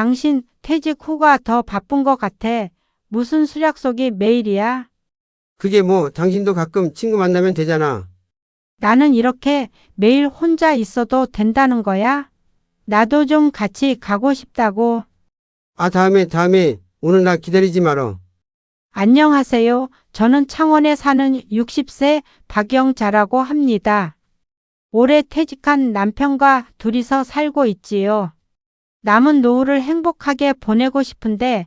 당신 퇴직 후가 더 바쁜 것 같아. 무슨 술 약속이 매일이야? 그게 뭐 당신도 가끔 친구 만나면 되잖아. 나는 이렇게 매일 혼자 있어도 된다는 거야? 나도 좀 같이 가고 싶다고. 아, 다음에 오늘 나 기다리지 말어. 안녕하세요. 저는 창원에 사는 60세 박영자라고 합니다. 올해 퇴직한 남편과 둘이서 살고 있지요. 남은 노후를 행복하게 보내고 싶은데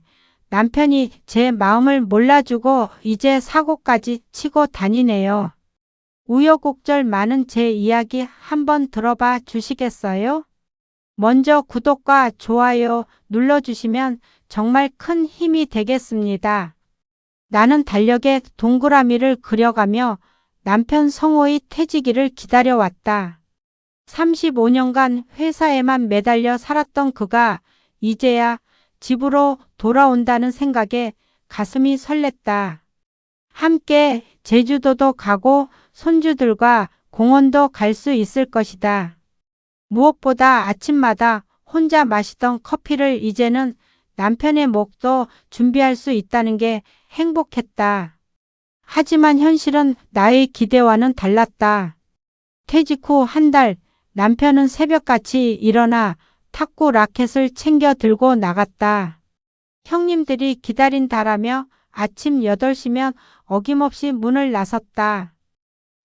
남편이 제 마음을 몰라주고 이제 사고까지 치고 다니네요. 우여곡절 많은 제 이야기 한번 들어봐 주시겠어요? 먼저 구독과 좋아요 눌러주시면 정말 큰 힘이 되겠습니다. 나는 달력에 동그라미를 그려가며 남편 성호의 퇴직일을 기다려왔다. 35년간 회사에만 매달려 살았던 그가 이제야 집으로 돌아온다는 생각에 가슴이 설렜다. 함께 제주도도 가고 손주들과 공원도 갈 수 있을 것이다. 무엇보다 아침마다 혼자 마시던 커피를 이제는 남편의 목도 준비할 수 있다는 게 행복했다. 하지만 현실은 나의 기대와는 달랐다. 퇴직 후 한 달, 남편은 새벽같이 일어나 탁구 라켓을 챙겨 들고 나갔다. 형님들이 기다린다라며 아침 8시면 어김없이 문을 나섰다.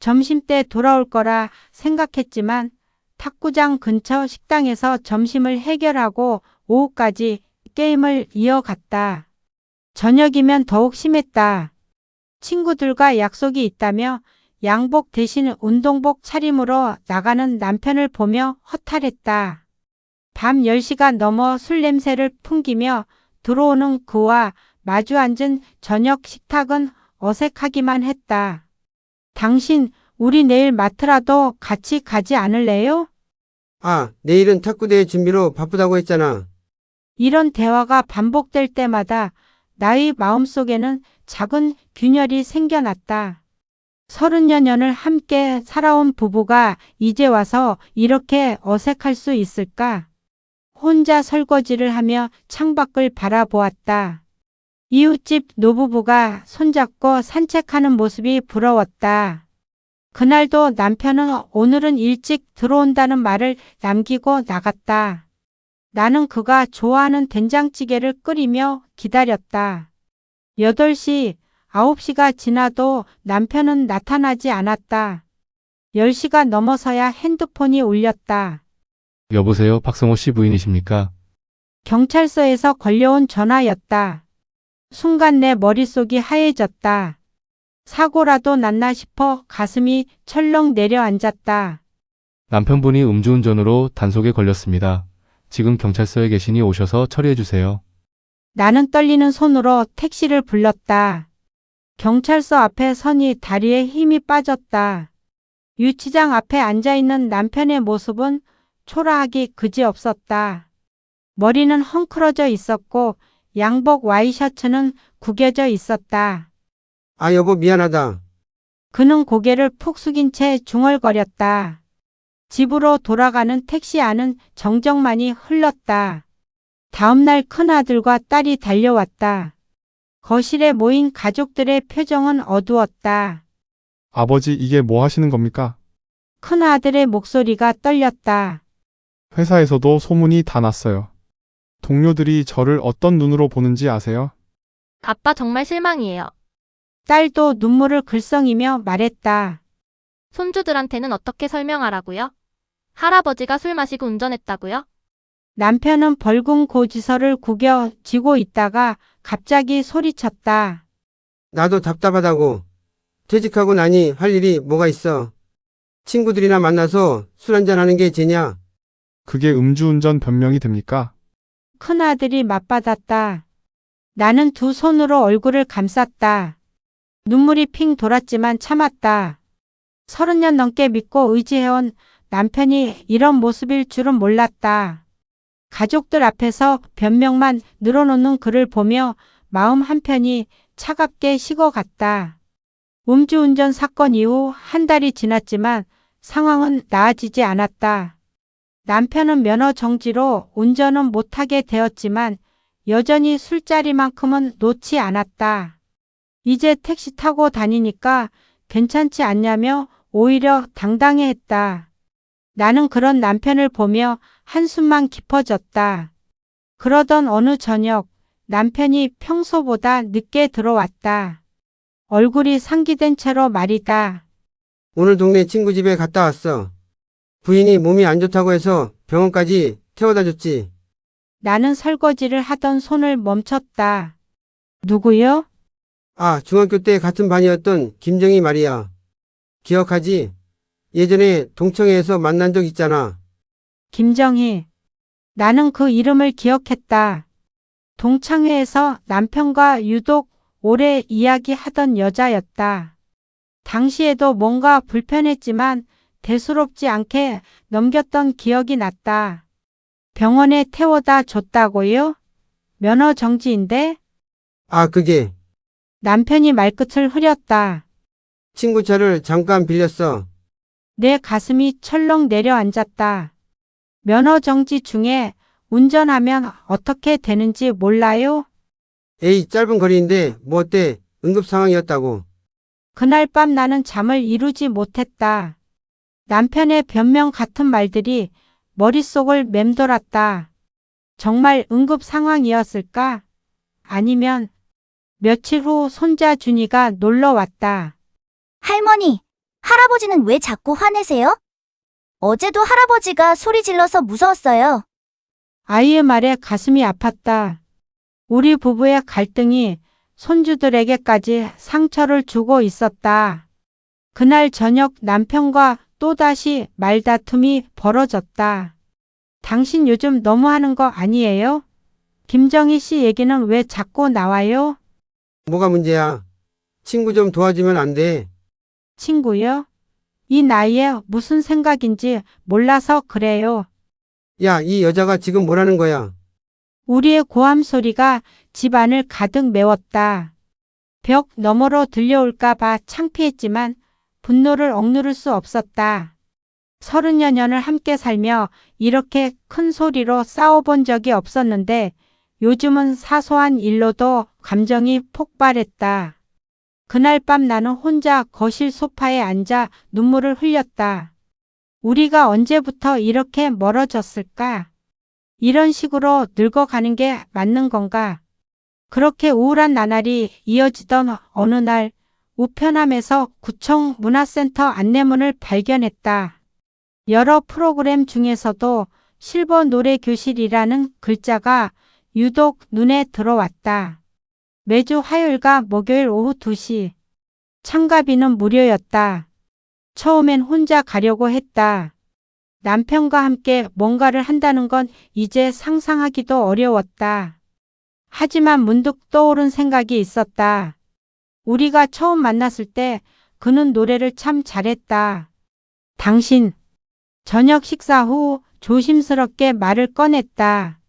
점심때 돌아올 거라 생각했지만 탁구장 근처 식당에서 점심을 해결하고 오후까지 게임을 이어갔다. 저녁이면 더욱 심했다. 친구들과 약속이 있다며 양복 대신 운동복 차림으로 나가는 남편을 보며 허탈했다. 밤 10시가 넘어 술 냄새를 풍기며 들어오는 그와 마주 앉은 저녁 식탁은 어색하기만 했다. 당신, 우리 내일 마트라도 같이 가지 않을래요? 아, 내일은 탁구대회 준비로 바쁘다고 했잖아. 이런 대화가 반복될 때마다 나의 마음속에는 작은 균열이 생겨났다. 30여 년을 함께 살아온 부부가 이제 와서 이렇게 어색할 수 있을까? 혼자 설거지를 하며 창밖을 바라보았다. 이웃집 노부부가 손잡고 산책하는 모습이 부러웠다. 그날도 남편은 오늘은 일찍 들어온다는 말을 남기고 나갔다. 나는 그가 좋아하는 된장찌개를 끓이며 기다렸다. 8시, 9시가 지나도 남편은 나타나지 않았다. 10시가 넘어서야 핸드폰이 울렸다. 여보세요, 박성호 씨 부인이십니까? 경찰서에서 걸려온 전화였다. 순간 내 머릿속이 하얘졌다. 사고라도 났나 싶어 가슴이 철렁 내려앉았다. 남편분이 음주운전으로 단속에 걸렸습니다. 지금 경찰서에 계시니 오셔서 처리해 주세요. 나는 떨리는 손으로 택시를 불렀다. 경찰서 앞에 서니 다리에 힘이 빠졌다. 유치장 앞에 앉아있는 남편의 모습은 초라하기 그지없었다. 머리는 헝클어져 있었고 양복 와이셔츠는 구겨져 있었다. 아, 여보, 미안하다. 그는 고개를 푹 숙인 채 중얼거렸다. 집으로 돌아가는 택시 안은 정적만이 흘렀다. 다음날 큰아들과 딸이 달려왔다. 거실에 모인 가족들의 표정은 어두웠다. 아버지, 이게 뭐 하시는 겁니까? 큰아들의 목소리가 떨렸다. 회사에서도 소문이 다 났어요. 동료들이 저를 어떤 눈으로 보는지 아세요? 아빠 정말 실망이에요. 딸도 눈물을 글썽이며 말했다. 손주들한테는 어떻게 설명하라고요? 할아버지가 술 마시고 운전했다고요? 남편은 벌금 고지서를 구겨 쥐고 있다가 갑자기 소리쳤다. 나도 답답하다고. 퇴직하고 나니 할 일이 뭐가 있어. 친구들이나 만나서 술 한잔하는 게 죄냐? 그게 음주운전 변명이 됩니까? 큰아들이 맞받았다. 나는 두 손으로 얼굴을 감쌌다. 눈물이 핑 돌았지만 참았다. 30년 넘게 믿고 의지해온 남편이 이런 모습일 줄은 몰랐다. 가족들 앞에서 변명만 늘어놓는 그를 보며 마음 한편이 차갑게 식어갔다. 음주운전 사건 이후 한 달이 지났지만 상황은 나아지지 않았다. 남편은 면허 정지로 운전은 못하게 되었지만 여전히 술자리만큼은 놓지 않았다. 이제 택시 타고 다니니까 괜찮지 않냐며 오히려 당당해했다. 나는 그런 남편을 보며 한숨만 깊어졌다. 그러던 어느 저녁 남편이 평소보다 늦게 들어왔다. 얼굴이 상기된 채로 말이다. 오늘 동네 친구 집에 갔다 왔어. 부인이 몸이 안 좋다고 해서 병원까지 태워다 줬지. 나는 설거지를 하던 손을 멈췄다. 누구요? 아, 중학교 때 같은 반이었던 김정희 말이야. 기억하지? 예전에 동청회에서 만난 적 있잖아. 김정희. 나는 그 이름을 기억했다. 동창회에서 남편과 유독 오래 이야기하던 여자였다. 당시에도 뭔가 불편했지만 대수롭지 않게 넘겼던 기억이 났다. 병원에 태워다 줬다고요? 면허 정지인데? 아, 그게 남편이 말끝을 흐렸다. 친구 차를 잠깐 빌렸어. 내 가슴이 철렁 내려앉았다. 면허 정지 중에 운전하면 어떻게 되는지 몰라요? 에이, 짧은 거리인데 뭐 어때? 응급 상황이었다고. 그날 밤 나는 잠을 이루지 못했다. 남편의 변명 같은 말들이 머릿속을 맴돌았다. 정말 응급 상황이었을까? 아니면 며칠 후 손자 준이가 놀러 왔다. 할머니, 할아버지는 왜 자꾸 화내세요? 어제도 할아버지가 소리 질러서 무서웠어요. 아이의 말에 가슴이 아팠다. 우리 부부의 갈등이 손주들에게까지 상처를 주고 있었다. 그날 저녁 남편과 또다시 말다툼이 벌어졌다. 당신 요즘 너무하는 거 아니에요? 김정희 씨 얘기는 왜 자꾸 나와요? 뭐가 문제야? 친구 좀 도와주면 안 돼. 친구요? 이 나이에 무슨 생각인지 몰라서 그래요. 야, 이 여자가 지금 뭐라는 거야? 우리의 고함 소리가 집안을 가득 메웠다. 벽 너머로 들려올까 봐 창피했지만 분노를 억누를 수 없었다. 30여 년을 함께 살며 이렇게 큰 소리로 싸워본 적이 없었는데 요즘은 사소한 일로도 감정이 폭발했다. 그날 밤 나는 혼자 거실 소파에 앉아 눈물을 흘렸다. 우리가 언제부터 이렇게 멀어졌을까? 이런 식으로 늙어가는 게 맞는 건가? 그렇게 우울한 나날이 이어지던 어느 날 우편함에서 구청 문화센터 안내문을 발견했다. 여러 프로그램 중에서도 실버 노래 교실이라는 글자가 유독 눈에 들어왔다. 매주 화요일과 목요일 오후 2시. 참가비는 무료였다. 처음엔 혼자 가려고 했다. 남편과 함께 뭔가를 한다는 건 이제 상상하기도 어려웠다. 하지만 문득 떠오른 생각이 있었다. 우리가 처음 만났을 때 그는 노래를 참 잘했다. 당신. 저녁 식사 후 조심스럽게 말을 꺼냈다.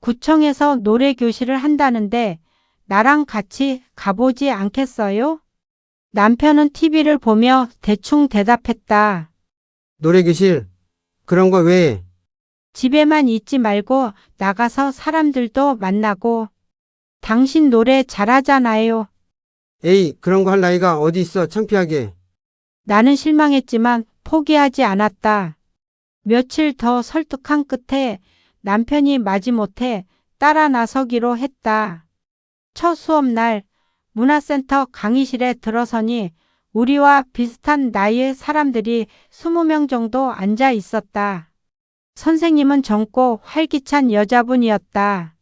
구청에서 노래 교실을 한다는데 나랑 같이 가보지 않겠어요? 남편은 TV를 보며 대충 대답했다. 노래교실? 그런 거 왜 해? 집에만 있지 말고 나가서 사람들도 만나고. 당신 노래 잘하잖아요. 에이, 그런 거 할 나이가 어디 있어, 창피하게. 나는 실망했지만 포기하지 않았다. 며칠 더 설득한 끝에 남편이 마지못해 따라 나서기로 했다. 첫 수업날 문화센터 강의실에 들어서니 우리와 비슷한 나이의 사람들이 20명 정도 앉아 있었다. 선생님은 젊고 활기찬 여자분이었다.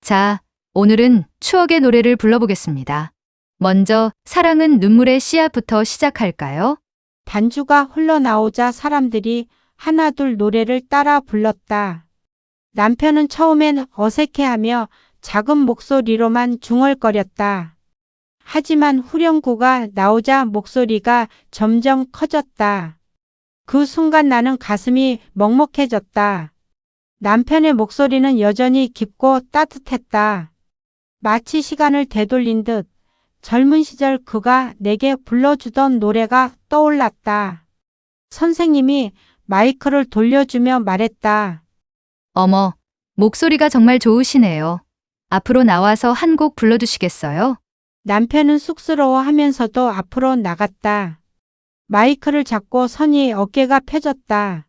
자, 오늘은 추억의 노래를 불러보겠습니다. 먼저 사랑은 눈물의 씨앗부터 시작할까요? 반주가 흘러나오자 사람들이 하나둘 노래를 따라 불렀다. 남편은 처음엔 어색해하며 작은 목소리로만 중얼거렸다. 하지만 후렴구가 나오자 목소리가 점점 커졌다. 그 순간 나는 가슴이 먹먹해졌다. 남편의 목소리는 여전히 깊고 따뜻했다. 마치 시간을 되돌린 듯 젊은 시절 그가 내게 불러주던 노래가 떠올랐다. 선생님이 마이크를 돌려주며 말했다. 어머, 목소리가 정말 좋으시네요. 앞으로 나와서 한 곡 불러주시겠어요? 남편은 쑥스러워하면서도 앞으로 나갔다. 마이크를 잡고 선이 어깨가 펴졌다.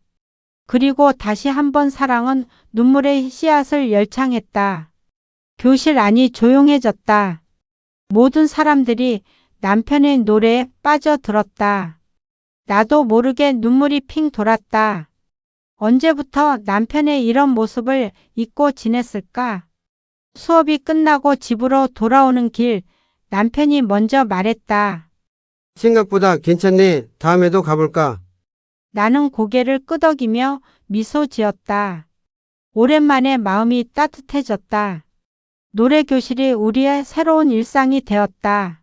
그리고 다시 한번 사랑은 눈물의 씨앗을 열창했다. 교실 안이 조용해졌다. 모든 사람들이 남편의 노래에 빠져들었다. 나도 모르게 눈물이 핑 돌았다. 언제부터 남편의 이런 모습을 잊고 지냈을까? 수업이 끝나고 집으로 돌아오는 길, 남편이 먼저 말했다. 생각보다 괜찮네. 다음에도 가볼까? 나는 고개를 끄덕이며 미소 지었다. 오랜만에 마음이 따뜻해졌다. 노래 교실이 우리의 새로운 일상이 되었다.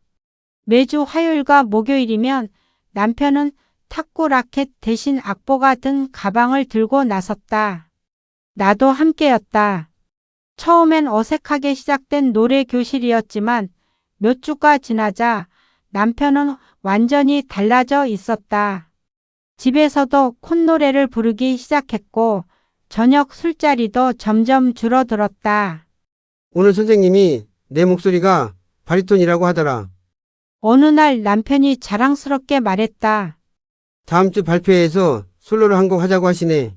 매주 화요일과 목요일이면 남편은 탁구 라켓 대신 악보가 든 가방을 들고 나섰다. 나도 함께였다. 처음엔 어색하게 시작된 노래 교실이었지만 몇 주가 지나자 남편은 완전히 달라져 있었다. 집에서도 콧노래를 부르기 시작했고 저녁 술자리도 점점 줄어들었다. 오늘 선생님이 내 목소리가 바리톤이라고 하더라. 어느 날 남편이 자랑스럽게 말했다. 다음 주 발표회에서 솔로로 한 곡 하자고 하시네.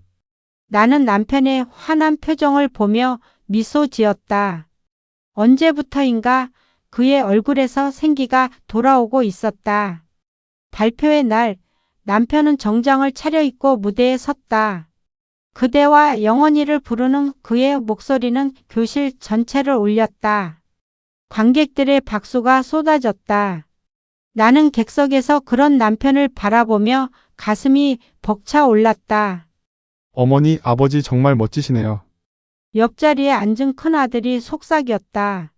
나는 남편의 환한 표정을 보며 미소 지었다. 언제부터인가 그의 얼굴에서 생기가 돌아오고 있었다. 발표회 날 남편은 정장을 차려입고 무대에 섰다. 그대와 영원히를 부르는 그의 목소리는 교실 전체를 울렸다. 관객들의 박수가 쏟아졌다. 나는 객석에서 그런 남편을 바라보며 가슴이 벅차올랐다. 어머니, 아버지 정말 멋지시네요. 옆자리에 앉은 큰아들이 속삭였다.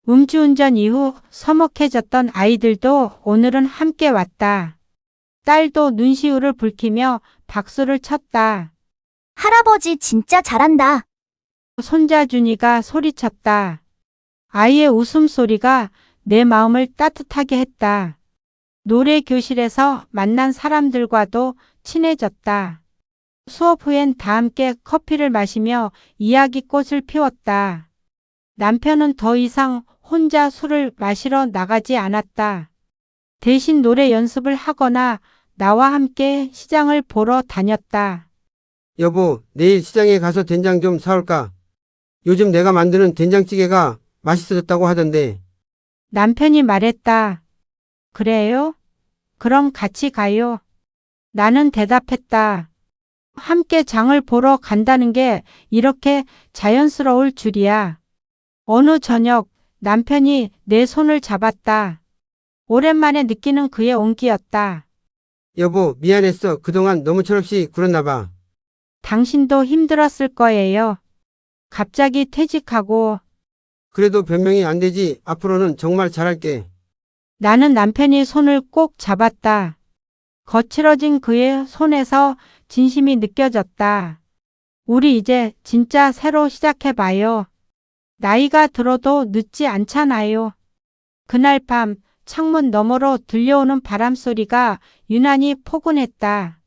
음주운전 이후 서먹해졌던 아이들도 오늘은 함께 왔다. 딸도 눈시울을 붉히며 박수를 쳤다. 할아버지 진짜 잘한다. 손자 준이가 소리쳤다. 아이의 웃음소리가 내 마음을 따뜻하게 했다. 노래 교실에서 만난 사람들과도 친해졌다. 수업 후엔 다 함께 커피를 마시며 이야기꽃을 피웠다. 남편은 더 이상 혼자 술을 마시러 나가지 않았다. 대신 노래 연습을 하거나 나와 함께 시장을 보러 다녔다. 여보, 내일 시장에 가서 된장 좀 사올까? 요즘 내가 만드는 된장찌개가 맛있어졌다고 하던데. 남편이 말했다. 그래요? 그럼 같이 가요. 나는 대답했다. 함께 장을 보러 간다는 게 이렇게 자연스러울 줄이야. 어느 저녁 남편이 내 손을 잡았다. 오랜만에 느끼는 그의 온기였다. 여보, 미안했어. 그동안 너무 철없이 굴었나 봐. 당신도 힘들었을 거예요. 갑자기 퇴직하고 그래도 변명이 안 되지. 앞으로는 정말 잘할게. 나는 남편이 손을 꼭 잡았다. 거칠어진 그의 손에서 진심이 느껴졌다. 우리 이제 진짜 새로 시작해봐요. 나이가 들어도 늦지 않잖아요. 그날 밤 창문 너머로 들려오는 바람소리가 유난히 포근했다.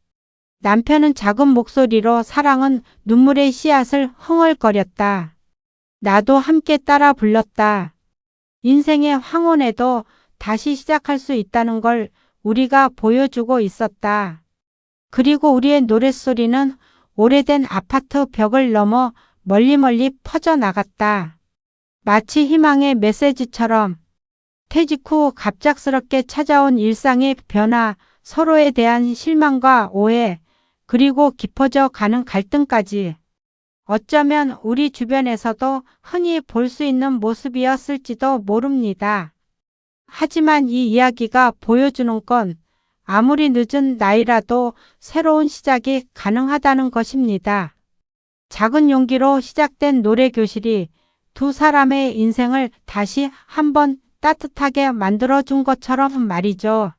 남편은 작은 목소리로 사랑은 눈물의 씨앗을 흥얼거렸다. 나도 함께 따라 불렀다. 인생의 황혼에도 다시 시작할 수 있다는 걸 우리가 보여주고 있었다. 그리고 우리의 노랫소리는 오래된 아파트 벽을 넘어 멀리 퍼져나갔다. 마치 희망의 메시지처럼. 퇴직 후 갑작스럽게 찾아온 일상의 변화, 서로에 대한 실망과 오해, 그리고 깊어져 가는 갈등까지. 어쩌면 우리 주변에서도 흔히 볼 수 있는 모습이었을지도 모릅니다. 하지만 이 이야기가 보여주는 건 아무리 늦은 나이라도 새로운 시작이 가능하다는 것입니다. 작은 용기로 시작된 노래 교실이 두 사람의 인생을 다시 한번 따뜻하게 만들어준 것처럼 말이죠.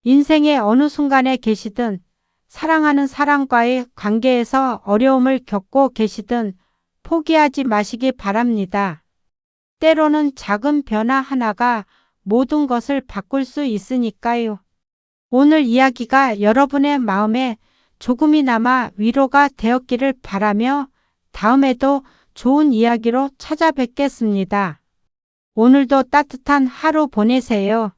인생의 어느 순간에 계시든 사랑하는 사람과의 관계에서 어려움을 겪고 계시든 포기하지 마시기 바랍니다. 때로는 작은 변화 하나가 모든 것을 바꿀 수 있으니까요. 오늘 이야기가 여러분의 마음에 조금이나마 위로가 되었기를 바라며 다음에도 좋은 이야기로 찾아뵙겠습니다. 오늘도 따뜻한 하루 보내세요.